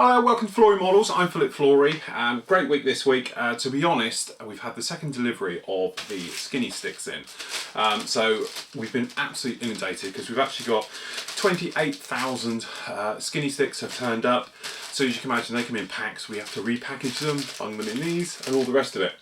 Hi, welcome to Flory Models. I'm Flory. Great week this week. To be honest, we've had the second delivery of the skinny sticks in. So we've been absolutely inundated because we've actually got 28,000 skinny sticks have turned up. So as you can imagine, they come in packs. We have to repackage them, bung them in these and all the rest of it.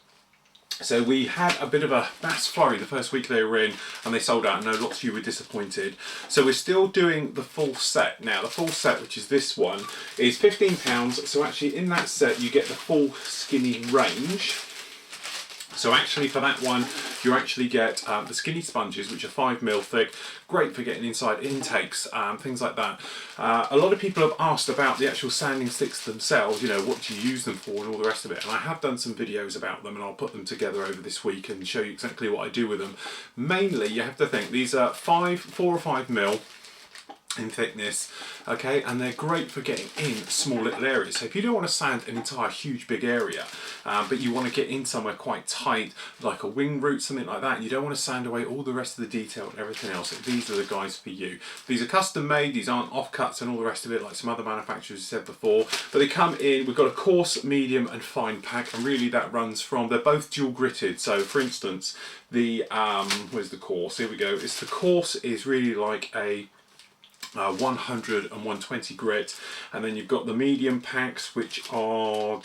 So we had a bit of a mass flurry the first week they were in and they sold out. I know lots of you were disappointed. So we're still doing the full set. Now the full set, which is this one, is £15. So actually in that set you get the full skinny range. So actually for that one, you actually get the skinny sponges, which are 5mm thick, great for getting inside intakes, things like that. A lot of people have asked about the actual sanding sticks themselves, you know, what do you use them for and all the rest of it. And I have done some videos about them and I'll put them together over this week and show you exactly what I do with them. Mainly, you have to think, these are 4 or 5mm in thickness, okay, and they're great for getting in small little areas. So if you don't want to sand an entire huge big area, but you want to get in somewhere quite tight, like a wing root, something like that, you don't want to sand away all the rest of the detail and everything else, these are the guys for you. These are custom made, these aren't offcuts and all the rest of it like some other manufacturers said before, but they come in, we've got a coarse, medium and fine pack, and really that runs from, they're both dual gritted. So for instance, the where's the coarse, here we go, it's the coarse is really like a 100 and 120 grit, and then you've got the medium packs, which are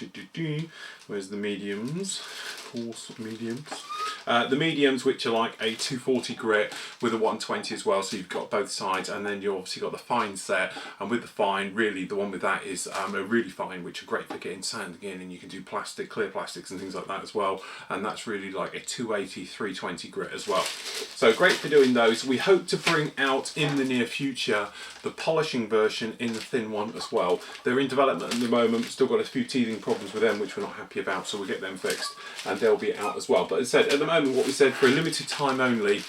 where's the mediums, coarse mediums, the mediums, which are like a 240 grit with a 120 as well, so you've got both sides. And then you obviously got the fine set, and with the fine, really the one with that is a really fine, which are great for getting sanding in, and you can do plastic, clear plastics and things like that as well, and that's really like a 280 320 grit as well, so great for doing those. We hope to bring out in the near future the polishing version in the thin one as well. They're in development at the moment, still got a few teething problems with them which we're not happy about, so we'll get them fixed and they'll be out as well. But as I said, at the moment what we said, for a limited time only,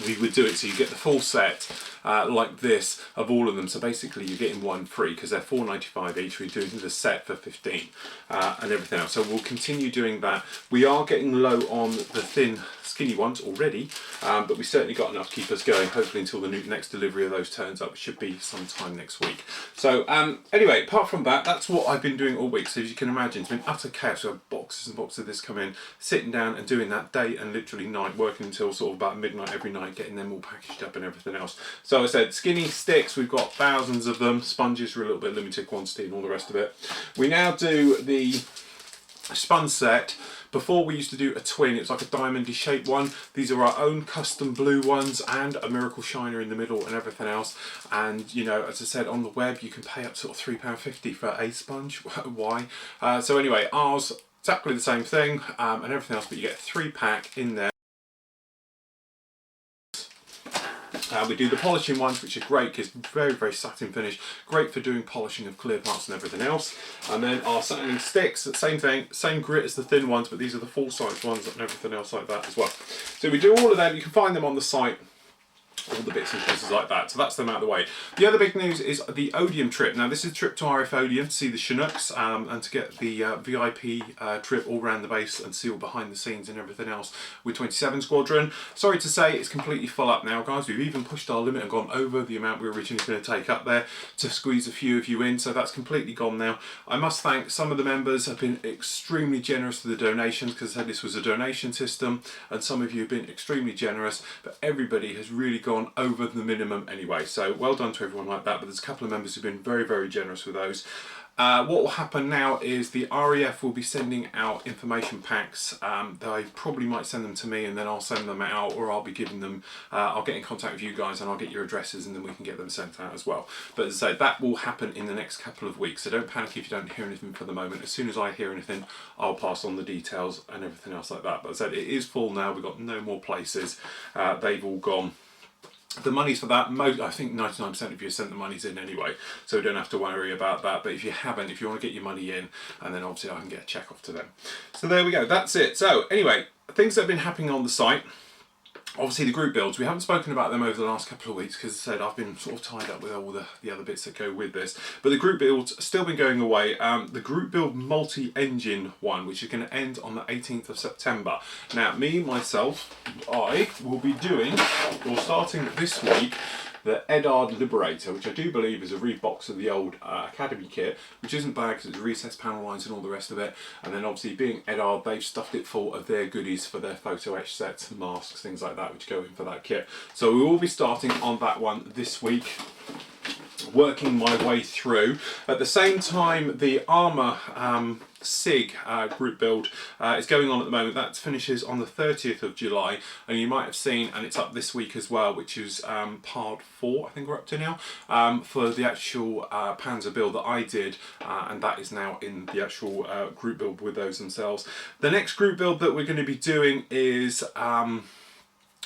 we would do it so you get the full set like this of all of them. So basically you're getting one free because they're £4.95 each. We're doing the set for 15 and everything else. So we'll continue doing that. We are getting low on the thin skinny ones already, but we certainly got enough to keep us going, hopefully until the next delivery of those turns up, which should be sometime next week. So anyway, apart from that, that's what I've been doing all week. So as you can imagine, it's been utter chaos. We have boxes and boxes of this come in, sitting down and doing that day and literally night, working until sort of about midnight every night, getting them all packaged up and everything else. So I said, skinny sticks, we've got thousands of them. Sponges are a little bit limited quantity and all the rest of it. We now do the spun set. Before we used to do a twin, it was like a diamondy shaped one. These are our own custom blue ones and a miracle shiner in the middle and everything else. And you know, as I said, on the web you can pay up sort of £3.50 for a sponge. Why? So anyway, ours exactly the same thing and everything else, but you get a 3-pack in there. We do the polishing ones, which are great because very, very satin finish, great for doing polishing of clear parts and everything else. And then our sanding sticks, same thing, same grit as the thin ones, but these are the full size ones and everything else like that as well. So we do all of them. You can find them on the site, all the bits and pieces like that. So that's them out of the way. The other big news is the Odeum trip. Now this is a trip to RF Odeum to see the Chinooks and to get the VIP trip all around the base and see all behind the scenes and everything else with 27 Squadron. Sorry to say it's completely full up now, guys. We've even pushed our limit and gone over the amount we were originally going to take up there to squeeze a few of you in, so that's completely gone now. I must thank some of the members have been extremely generous with the donations, because I said this was a donation system and some of you have been extremely generous, but everybody has really gone over the minimum anyway, so well done to everyone like that. But there's a couple of members who've been very, very generous with those. What will happen now is the RAF will be sending out information packs. They probably might send them to me and then I'll send them out, or I'll be giving them, I'll get in contact with you guys and I'll get your addresses and then we can get them sent out as well. But as I say, that will happen in the next couple of weeks, so don't panic if you don't hear anything for the moment. As soon as I hear anything, I'll pass on the details and everything else like that. But as I said, it is full now, we've got no more places, they've all gone. The money's for that, I think 99% of you sent the monies in anyway, so we don't have to worry about that. But if you haven't, if you want to get your money in, and then obviously I can get a check off to them. So there we go, that's it. So anyway, things that have been happening on the site. Obviously the group builds, we haven't spoken about them over the last couple of weeks because as I said, I've been sort of tied up with all the other bits that go with this. But the group builds still been going away. The group build multi-engine one, which is going to end on the 18th of September. Now, I will be doing, or starting this week, the Edard Liberator, which I do believe is a rebox of the old Academy kit, which isn't bad because it's recessed panel lines and all the rest of it. And then obviously being Edard, they've stuffed it full of their goodies for their photo etch sets, masks, things like that, which go in for that kit. So we will be starting on that one this week, working my way through. At the same time, the Armour SIG group build is going on at the moment. That finishes on the 30th of July, and you might have seen, and it's up this week as well, which is part 4, I think we're up to now, for the actual Panzer build that I did, and that is now in the actual group build with those themselves. The next group build that we're going to be doing is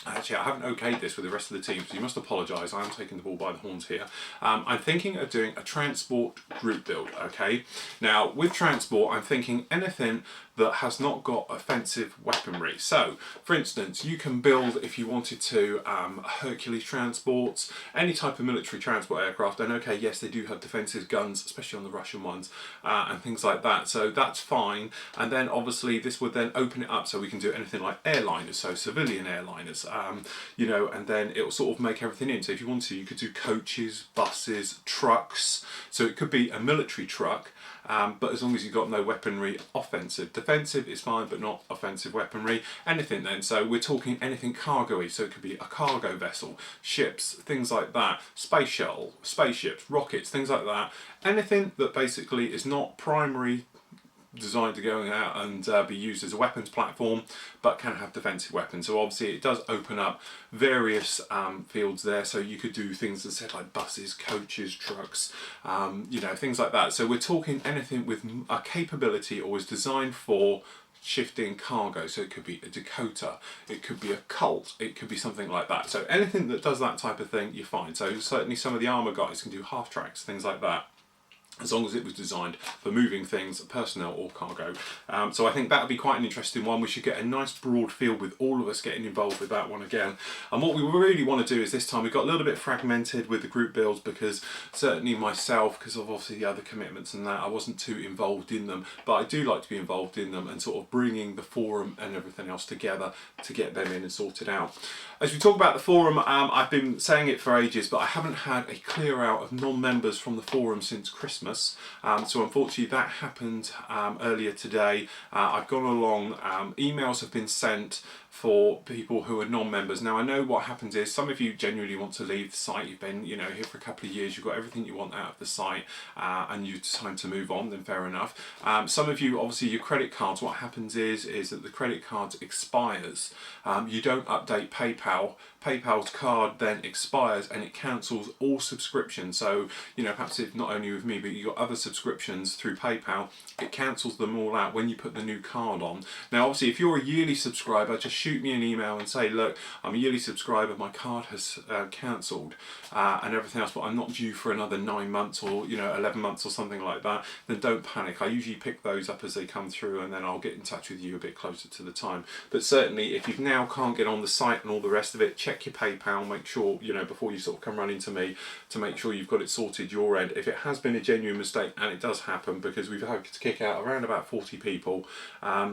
actually, I haven't okayed this with the rest of the team, so you must apologise. I am taking the ball by the horns here. I'm thinking of doing a transport group build, okay? Now, with transport, I'm thinking anything that has not got offensive weaponry. So, for instance, you can build, if you wanted to, Hercules transports, any type of military transport aircraft. And okay, yes, they do have defensive guns, especially on the Russian ones, and things like that. So that's fine. And then obviously this would then open it up so we can do anything like airliners, so civilian airliners, you know, and then it will sort of make everything in. So if you want to, you could do coaches, buses, trucks. So it could be a military truck, but as long as you've got no weaponry offensive. Defensive is fine, but not offensive weaponry. Anything then, so we're talking anything cargo-y, so it could be a cargo vessel, ships, things like that, space shuttle, spaceships, rockets, things like that. Anything that basically is not primary designed to go out and be used as a weapons platform, but can have defensive weapons. So obviously it does open up various fields there. So you could do things that said like buses, coaches, trucks, you know, things like that. So we're talking anything with a capability or is designed for shifting cargo. So it could be a Dakota, it could be a Colt, it could be something like that. So anything that does that type of thing, you're fine. So certainly some of the armour guys can do half tracks, things like that, as long as it was designed for moving things, personnel or cargo. So I think that would be quite an interesting one. We should get a nice broad field with all of us getting involved with that one again. And what we really want to do is this time we got a little bit fragmented with the group builds, because certainly myself, because of obviously the other commitments and that, I wasn't too involved in them, but I do like to be involved in them and sort of bringing the forum and everything else together to get them in and sorted out. As we talk about the forum, I've been saying it for ages, but I haven't had a clear out of non-members from the forum since Christmas. So unfortunately that happened earlier today. I've gone along, emails have been sent for people who are non-members. Now I know what happens is some of you genuinely want to leave the site. You've been, you know, here for a couple of years, you've got everything you want out of the site, and it's time to move on, then fair enough. Some of you, obviously your credit cards, what happens is that the credit card expires. You don't update PayPal. PayPal's card then expires and it cancels all subscriptions. So, you know, perhaps if not only with me, but you've got other subscriptions through PayPal, it cancels them all out when you put the new card on. Now, obviously, if you're a yearly subscriber, just shoot me an email and say, look, I'm a yearly subscriber, my card has cancelled and everything else, but I'm not due for another 9 months or, you know, 11 months or something like that, then don't panic. I usually pick those up as they come through and then I'll get in touch with you a bit closer to the time. But certainly, if you now can't get on the site and all the rest of it, check your PayPal, make sure, you know, before you sort of come running to me, to make sure you've got it sorted your end. If it has been a genuine mistake, and it does happen because we've had to kick out around about 40 people,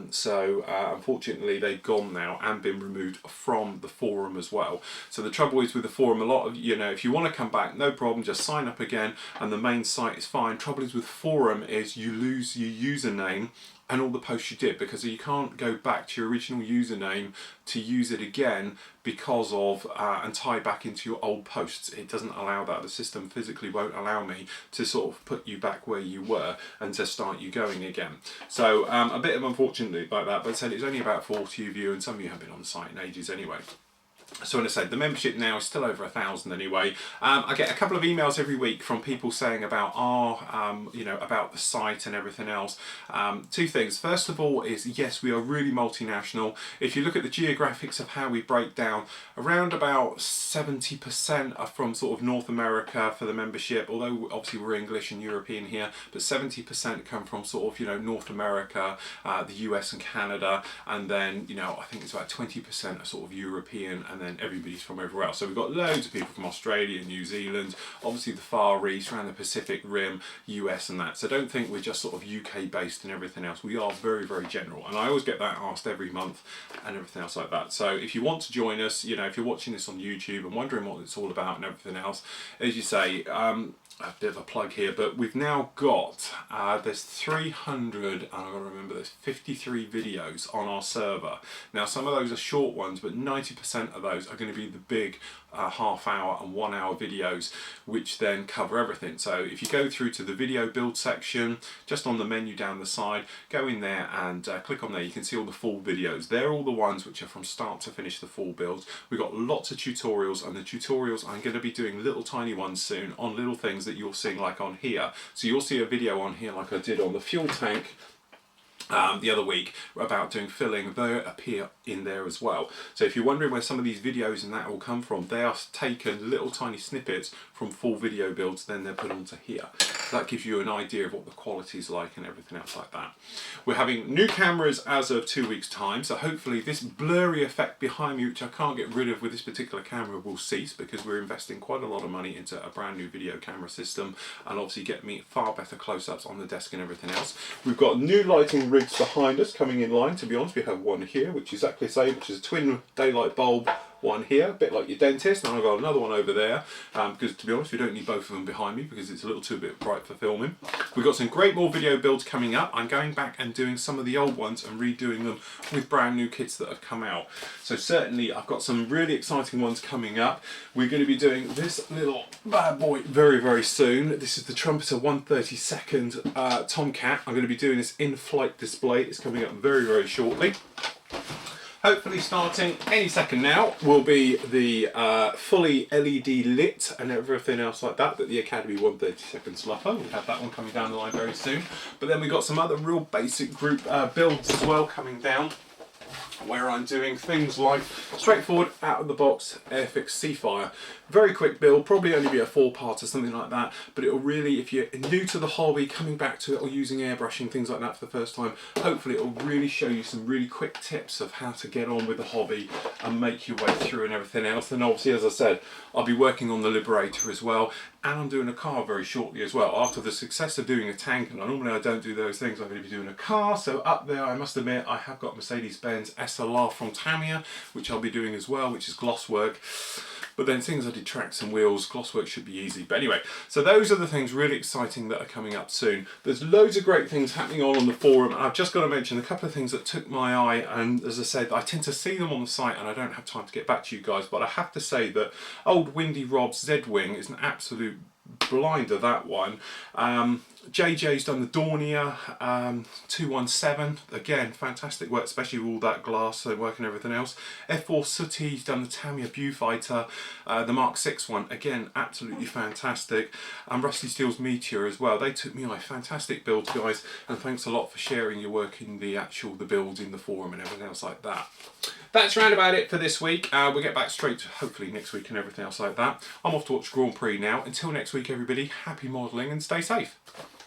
so unfortunately they've gone now and been removed from the forum as well. So the trouble is with the forum, a lot of, you know, if you want to come back, no problem, just sign up again and the main site is fine. Trouble is with forum is you lose your username and all the posts you did, because you can't go back to your original username to use it again because of and tie back into your old posts. It doesn't allow that. The system physically won't allow me to sort of put you back where you were and to start you going again. So a bit of unfortunately like that, but I said it's only about 40 of you and some of you have been on the site in ages anyway. So as I said, the membership now is still over 1,000 anyway. I get a couple of emails every week from people saying about our, you know, about the site and everything else. Two things. First of all is, yes, we are really multinational. If you look at the geographics of how we break down, around about 70% are from sort of North America for the membership, although obviously we're English and European here, but 70% come from sort of, you know, North America, the US and Canada, and then, you know, I think it's about 20% are sort of European, and and then everybody's from everywhere else. So we've got loads of people from Australia, New Zealand, obviously the Far East, around the Pacific Rim, US and that. So don't think we're just sort of UK based and everything else. We are very, very general. And I always get that asked every month and everything else like that. So if you want to join us, you know, if you're watching this on YouTube and wondering what it's all about and everything else, as you say, a bit of a plug here, but we've now got, there's 300, and I've got to remember there's 53 videos on our server. Now some of those are short ones, but 90% of those are going to be the big half-hour and 1-hour videos, which then cover everything. So if you go through to the video build section, just on the menu down the side, go in there and click on there, you can see all the full videos. They're all the ones which are from start to finish, the full builds. We've got lots of tutorials, and the tutorials I'm going to be doing little tiny ones soon on little things that you're seeing, like on here. So you'll see a video on here like I did on the fuel tank the other week about doing filling. They appear in there as well. So if you're wondering where some of these videos and that will come from, they are taken little tiny snippets from full video builds, then they're put onto here. So that gives you an idea of what the quality is like and everything else like that. We're having new cameras as of 2 weeks time, so hopefully this blurry effect behind me, which I can't get rid of with this particular camera, will cease, because we're investing quite a lot of money into a brand new video camera system, and obviously get me far better close-ups on the desk and everything else. We've got new lighting rigs behind us coming in line. To be honest, we have one here which is exactly the same, which is a twin daylight bulb, one here, a bit like your dentist, and I've got another one over there, because to be honest we don't need both of them behind me because it's a little too bit bright for filming. We've got some great more video builds coming up. I'm going back and doing some of the old ones and redoing them with brand new kits that have come out. So certainly I've got some really exciting ones coming up. We're going to be doing this little bad boy very, very soon. This is the Trumpeter 132nd Tomcat. I'm going to be doing this in-flight display. It's coming up very, very shortly. Hopefully starting any second now will be the fully LED lit and everything else like that the Academy 132nd Sluffer. We'll have that one coming down the line very soon. But then we've got some other real basic group builds as well coming down, where I'm doing things like straightforward out of the box Airfix Seafire. Very quick build, probably only be a 4-part or something like that, but it'll really, if you're new to the hobby, coming back to it or using airbrushing, things like that for the first time, hopefully it'll really show you some really quick tips of how to get on with the hobby and make your way through and everything else. And obviously, as I said, I'll be working on the Liberator as well, and I'm doing a car very shortly as well. After the success of doing a tank, and normally I don't do those things, I'm going to be doing a car. So up there, I must admit, I have got Mercedes-Benz SLR from Tamiya, which I'll be doing as well, which is gloss work. But then things I did tracks and wheels, gloss work should be easy. But anyway, so those are the things really exciting that are coming up soon. There's loads of great things happening on the forum. I've just got to mention a couple of things that took my eye, and as I said, I tend to see them on the site and I don't have time to get back to you guys, but I have to say that old Windy Rob's Z-Wing is an absolute blinder, that one. JJ's done the Dornier 217, again fantastic work, especially with all that glass work and everything else. F4 Sooty's done the Tamiya Viewfighter, the Mark 6 one, again absolutely fantastic, and Rusty Steele's Meteor as well. They took me on a fantastic build, guys, and thanks a lot for sharing your work in the builds in the forum and everything else like that. That's round about it for this week. We'll get back straight to hopefully next week and everything else like that. I'm off to watch Grand Prix now. Until next week, everybody, happy modelling and stay safe.